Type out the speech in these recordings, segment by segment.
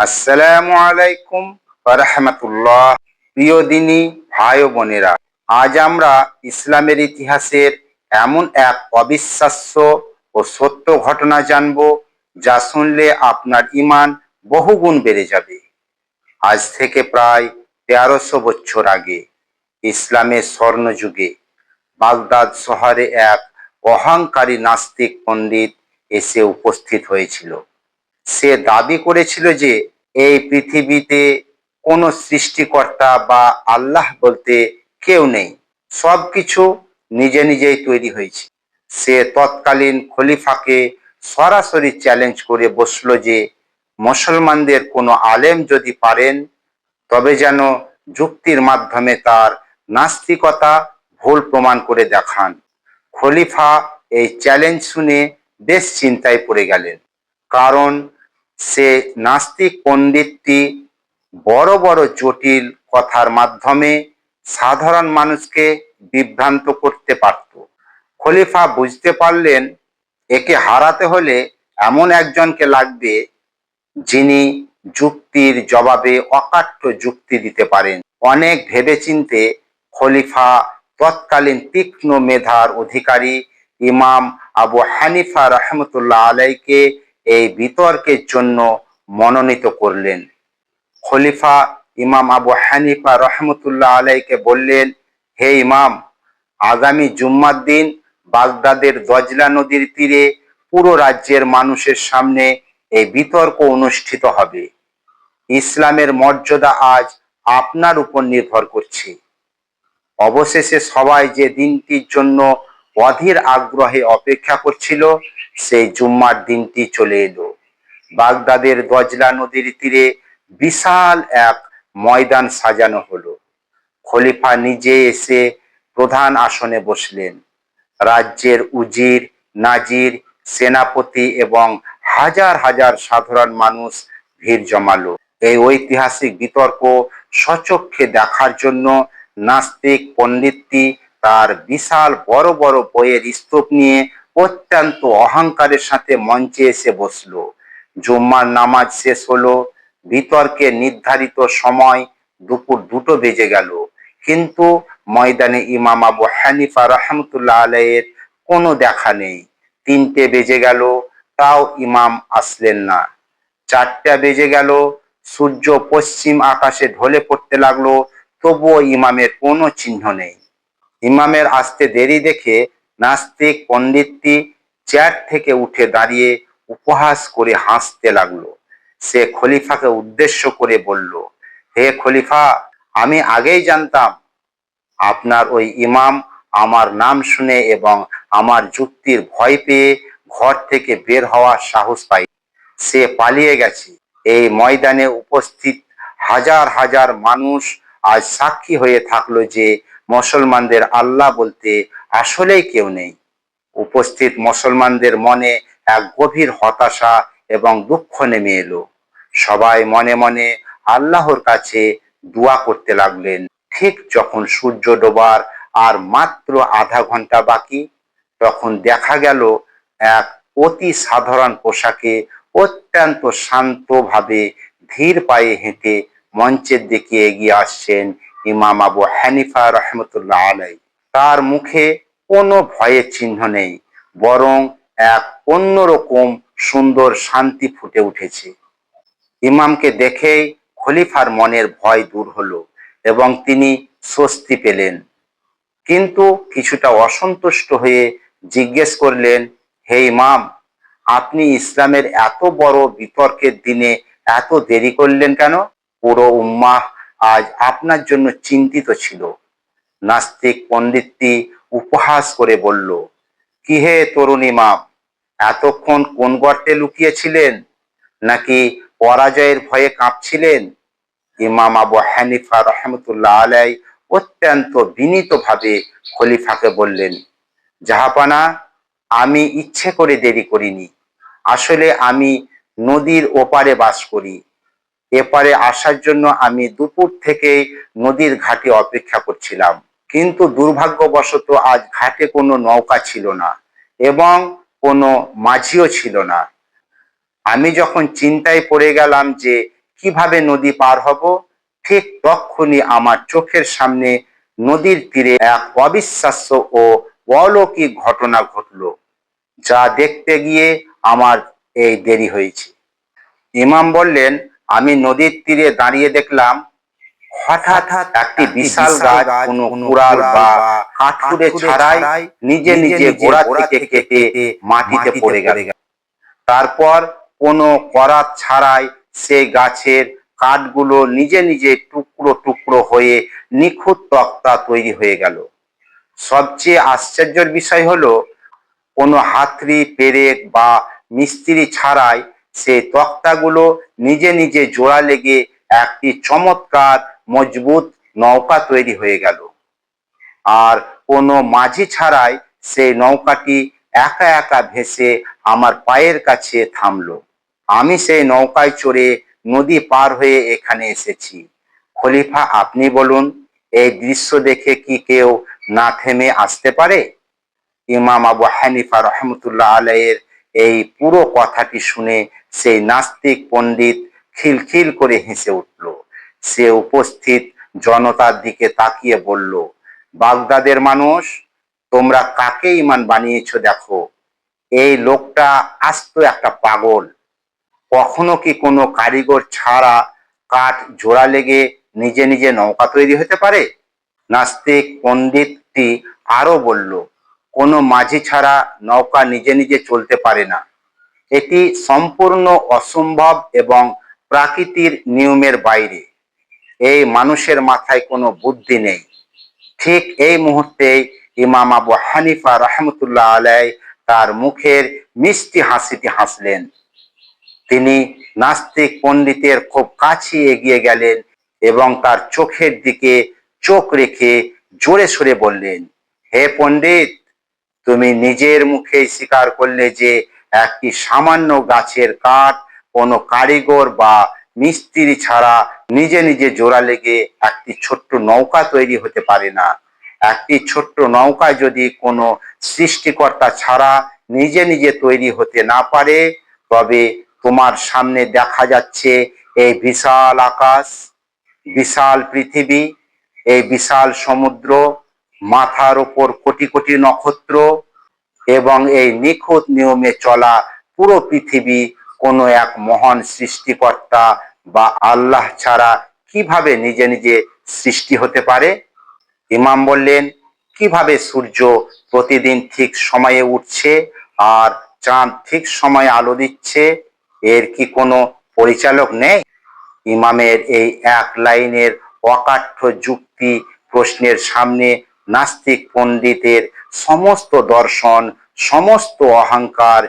আসসালামু আলাইকুম ওয়া রাহমাতুল্লাহ। প্রিয় দিনী ভাই ও বোনেরা, আজ আমরা ইসলামের ইতিহাসের এমন এক অবিশ্বাস্য ও সত্য ঘটনা জানব যা শুনলে আপনার ঈমান বহুগুণ বেড়ে যাবে। আজ থেকে প্রায় ১৩০০ বছর আগে ইসলামের স্বর্ণযুগে বাগদাদ শহরে এক অহংকারী নাস্তিক পণ্ডিত এসে উপস্থিত হয়েছিল। সে দাবি করেছিল যে এই পৃথিবীতে কোনো সৃষ্টিকর্তা বা আল্লাহ বলতে কেউ নেই, সবকিছু নিজে নিজেই তৈরি হয়েছে। সে তৎকালীন খলিফাকে সরাসরি চ্যালেঞ্জ করে বসলো যে মুসলমানদের কোনো আলেম যদি পারেন তবে যেন যুক্তির মাধ্যমে তার নাস্তিকতা ভুল প্রমাণ করে দেখান। খলিফা এই চ্যালেঞ্জ শুনে বেশ চিন্তায় পড়ে গেলেন, কারণ সে নাস্তিক পণ্ডিতটি বড় বড় জটিল কথার মাধ্যমে সাধারণ মানুষকে বিভ্রান্ত করতে পারত। খলিফা বুঝতে পারলেন একে হারাতে হলে এমন একজনকে লাগবে যিনি যুক্তির জবাবে অকাট্য যুক্তি দিতে পারেন। অনেক ভেবেচিন্তে খলিফা তৎকালীন তীক্ষ্ণ মেধার অধিকারী ইমাম আবু হানিফা রহমতুল্লাহ আলাইকে এই বিতর্কের জন্য মনোনীত করলেন। খলিফা ইমাম আবু হানিফা রহমতুল্লাহ আলাইকে বললেন, হে ইমাম, আগামী জুম্মার দিন বাগদাদের দজলা নদীর তীরে পুরো রাজ্যের মানুষের সামনে এই বিতর্ক অনুষ্ঠিত হবে। ইসলামের মর্যাদা আজ আপনার উপর নির্ভর করছে। অবশেষে সবাই যে দিনটির জন্য অধীর আগ্রহে অপেক্ষা করছিল, সেই জুম্মার দিনটি চলে এলো। বাগদাদের দজলা নদীর তীরে বিশাল এক ময়দান সাজানো হলো। খলিফা নিজে এসে প্রধান আসনে বসলেন। রাজ্যের উজির, নাজির, সেনাপতি এবং হাজার হাজার সাধারণ মানুষ ভিড় জমালো এই ঐতিহাসিক বিতর্ক স্বচক্ষে দেখার জন্য। নাস্তিক পণ্ডিতটি তার বিশাল বড় বড় বইয়ের স্তূপ নিয়ে অত্যন্ত অহংকারের সাথে মঞ্চে এসে বসলো। জুম্মার নামাজ শেষ হলো। বিতর্কের নির্ধারিত সময় দুপুর ২টো বেজে গেল, কিন্তু ময়দানে ইমাম আবু হানিফা রহমতুল্লাহ আলাইয়ের কোনো দেখা নেই। ৩টে বেজে গেল, তাও ইমাম আসলেন না। ৪টা বেজে গেল, সূর্য পশ্চিম আকাশে ঢলে পড়তে লাগলো, তবুও ইমামের কোনো চিহ্ন নেই। ইমামের আসতে দেরি দেখে নাস্তিক পণ্ডিতটি চেয়ার থেকে উঠে দাঁড়িয়ে উপহাস করে হাসতে লাগলো। সে খলিফাকে উদ্দেশ্য করে বলল, হে খলিফা, আমি আগেই জানতাম আপনার ওই ইমাম আমার নাম শুনে এবং আমার যুক্তির ভয় পেয়ে ঘর থেকে বের হওয়ার সাহস পায়। সে পালিয়ে গেছে। এই ময়দানে উপস্থিত হাজার হাজার মানুষ আজ সাক্ষী হয়ে থাকলো যে মুসলমানদের আল্লাহ বলতে আসলেই কেউ নেই। উপস্থিত মুসলমানদের মনে এক গভীর হতাশা এবং দুঃখ নেমে এলো। সবাই মনে মনে আল্লাহর কাছে দোয়া করতে লাগলেন। ঠিক যখন সূর্য ডোবার আর মাত্র আধা ঘন্টা বাকি, তখন দেখা গেল এক অতি সাধারণ পোশাকে অত্যন্ত শান্তভাবে ধীর পায়ে হেঁটে মঞ্চের দিকে এগিয়ে আসছেন ইমাম আবু হানিফা রহমতুল্লাহ আলাই। তার মুখে কোনো ভয়ের চিহ্ন নেই, বরং এক অন্যরকম সুন্দর শান্তি ফুটে উঠেছে। ইমামকে দেখেই খলিফার মনের ভয় দূর হলো এবং তিনি স্বস্তি পেলেন, কিন্তু কিছুটা অসন্তুষ্ট হয়ে জিজ্ঞেস করলেন, হে ইমাম, আপনি ইসলামের এত বড় বিতর্কের দিনে এত দেরি করলেন কেন? পুরো উম্মাহ আজ আপনার জন্য চিন্তিত ছিল। নাস্তিক পণ্ডিতটি উপহাস করে বলল, কি হে তরুণ ইমাম, এতক্ষণ কোন গর্তে লুকিয়েছিলেন? নাকি পরাজয়ের ভয়ে কাঁপছিলেন? ইমাম আবু হানিফা রহমতুল্লাহ আলাই অত্যন্ত বিনীতভাবে খলিফাকে বললেন, জাহাপানা, আমি ইচ্ছে করে দেরি করিনি। আসলে আমি নদীর ওপারে বাস করি। এপারে আসার জন্য আমি দুপুর থেকে নদীর ঘাটে অপেক্ষা করছিলাম, কিন্তু দুর্ভাগ্যবশত আজ ঘাটে কোনো নৌকা ছিল না এবং কোনো মাঝিও ছিল না। আমি যখন চিন্তায় পড়ে গেলাম যে কিভাবে নদী পার হব, ঠিক তখনই আমার চোখের সামনে নদীর তীরে এক অবিশ্বাস্য ও অলৌকিক ঘটনা ঘটল, যা দেখতে গিয়ে আমার এই দেরি হয়েছে। ইমাম বললেন, আমি নদীর তীরে দাঁড়িয়ে দেখলাম হঠাৎ একটি বিশাল গাছ কোনো কুড়াল বা কাঠুরে ছাড়াই নিজে নিজে গোড়া থেকে কেটে মাটিতে পড়ে গেল। তারপর কোনো করাত ছাড়াই সেই গাছের কাঠগুলো নিজে নিজে টুকরো টুকরো হয়ে নিখুঁত তক্তা তৈরি হয়ে গেল। সবচেয়ে আশ্চর্যের বিষয় হলো, কোনো হাতড়ি, পেরেক বা মিস্ত্রি ছাড়াই সেই তক্তাগুলো নিজে নিজে জোড়া লেগে একটি চমৎকার মজবুত নৌকা তৈরি হয়ে গেল। আর কোনো মাঝি ছাড়াই সেই নৌকাটি একা একা ভেসে আমার পায়ের কাছে থামলো। আমি সেই নৌকায় চড়ে নদী পার হয়ে এখানে এসেছি। খলিফা, আপনি বলুন, এই দৃশ্য দেখে কি কেউ না থেমে আসতে পারে? ইমাম আবু হানিফা রহমতুল্লাহ আলাইয়ের এই পুরো কথাটি শুনে সেই নাস্তিক পণ্ডিত খিলখিল করে হেসে উঠল। সে উপস্থিত জনতার দিকে তাকিয়ে বলল, বাগদাদের মানুষ, তোমরা কাকে ইমান বানিয়েছ দেখো। এই লোকটা আস্ত একটা পাগল। কখনো কি কোনো কারিগর ছাড়া কাঠ জোড়া লেগে নিজে নিজে নৌকা তৈরি হতে পারে? নাস্তিক পণ্ডিতটি আরো বলল, কোনো মাঝি ছাড়া নৌকা নিজে নিজে চলতে পারে না। এটি সম্পূর্ণ অসম্ভব এবং প্রাকৃতির নিয়মের বাইরে। এই মানুষের মাথায় কোনো বুদ্ধি নেই। ঠিক এই মুহূর্তে ইমাম আবু হানিফা রহমতুল্লাহ আলাই তার মুখের মিষ্টি হাসিটি হাসলেন। তিনি নাস্তিক পণ্ডিতের খুব কাছে এগিয়ে গেলেন এবং তার চোখের দিকে চোখ রেখে জোরে সরে বললেন, হে পণ্ডিত, তুমি নিজের মুখে স্বীকার করলে যে একটি সামান্য গাছের কাঠ কোনো কারিগর বা মিস্ত্রি ছাড়া নিজে নিজে জোড়া লেগে একটি ছোট্ট নৌকা তৈরি হতে পারে না। একটি ছোট্ট নৌকা যদি কোনো সৃষ্টিকর্তা ছাড়া নিজে নিজে তৈরি হতে না পারে, তবে তোমার সামনে দেখা যাচ্ছে এই বিশাল আকাশ, বিশাল পৃথিবী, এই বিশাল সমুদ্র, মাথার উপর কোটি কোটি নক্ষত্র এবং এই নিখুঁত নিয়মে চলা পুরো পৃথিবী কোনো এক মহান সৃষ্টিকর্তা বা আল্লাহ ছাড়া কিভাবে নিজে নিজে সৃষ্টি হতে পারে? ইমাম বললেন, কিভাবে সূর্য প্রতিদিন ঠিক সময়ে উঠছে আর চাঁদ ঠিক সময়ে আলো দিচ্ছে, এর কি কোনো পরিচালক নেই? ইমামের এই এক লাইনের অকাঠ্য যুক্তি প্রশ্নের সামনে নাস্তিক পণ্ডিতের সমস্ত দর্শন, সমস্ত অহংকার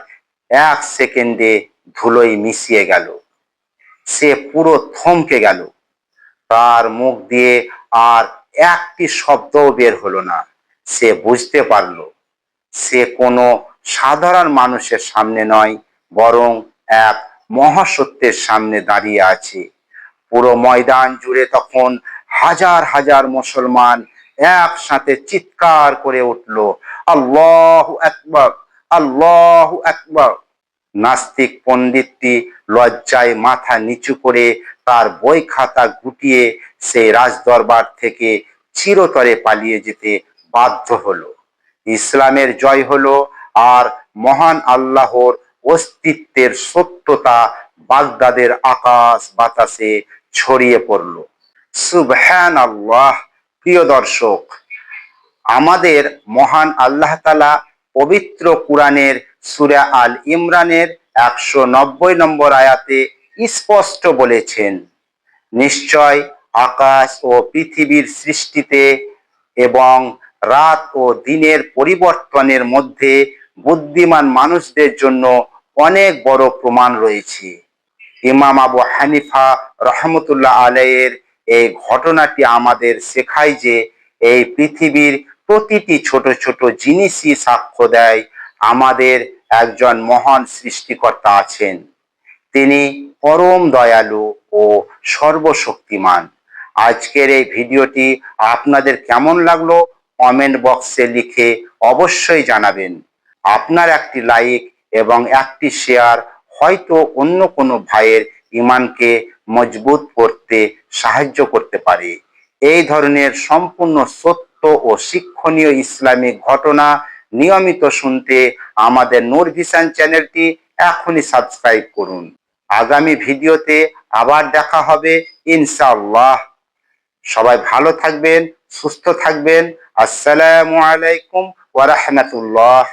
এক সেকেন্ডে ধুলোয় মিশিয়ে গেল। সে পুরো থমকে গেল। তার মুখ দিয়ে আর একটি শব্দও বের হলো না। সে বুঝতে পারল, সে কোনো সাধারণ মানুষের সামনে নয়, বরং এক মহাসত্যের সামনে দাঁড়িয়ে আছে। পুরো ময়দান জুড়ে তখন হাজার হাজার মুসলমান একসাথে চিৎকার করে উঠল, আল্লাহু আকবার, আল্লাহু আকবার। নাস্তিক পণ্ডিতটি লজ্জায় মাথা নিচু করে তার বই খাতা গুটিয়ে সেই রাজদরবার থেকে চিরতরে পালিয়ে যেতে বাধ্য হলো। ইসলামের জয় হলো, আর মহান আল্লাহর অস্তিত্বের সত্যতা বাগদাদের আকাশ বাতাসে ছড়িয়ে পড়ল। সুবহানাল্লাহ। প্রিয় দর্শক, আমাদের মহান আল্লাহ তাআলা পবিত্র কুরআনের সূরা আল ইমরানের 190 নম্বর আয়াতে স্পষ্ট বলেছেন, নিশ্চয় আকাশ ও পৃথিবীর সৃষ্টিতে এবং রাত ও দিনের পরিবর্তনের মধ্যে বুদ্ধিমান মানুষদের জন্য অনেক বড় প্রমাণ রয়েছে। ইমাম আবু হানিফা রহমতুল্লাহ আলাইয়ের এই ঘটনাটি আমাদের শেখায় যে এই পৃথিবীর প্রতিটি ছোট ছোট জিনিসই সাক্ষ্য দেয় আমাদের একজন মহান সৃষ্টিকর্তা আছেন। তিনি পরম দয়ালু ও সর্বশক্তিমান। আজকের এই ভিডিওটি আপনাদের কেমন লাগলো কমেন্ট বক্সে লিখে অবশ্যই জানাবেন। আপনার একটি লাইক এবং একটি শেয়ার হয়তো অন্য কোনো ভাইয়ের ঈমানকে মজবুত করতে সাহায্য করতে পারে। এই ধরনের সম্পূর্ণ সত্য ও শিক্ষণীয় ইসলামিক ঘটনা নিয়মিত শুনতে আমাদের নূর ভিশন চ্যানেলটি এখনই সাবস্ক্রাইব করুন। আগামী ভিডিওতে আবার দেখা হবে ইনশাআল্লাহ। সবাই ভালো থাকবেন, সুস্থ থাকবেন। আসসালামু আলাইকুম ওয়া রাহমাতুল্লাহ।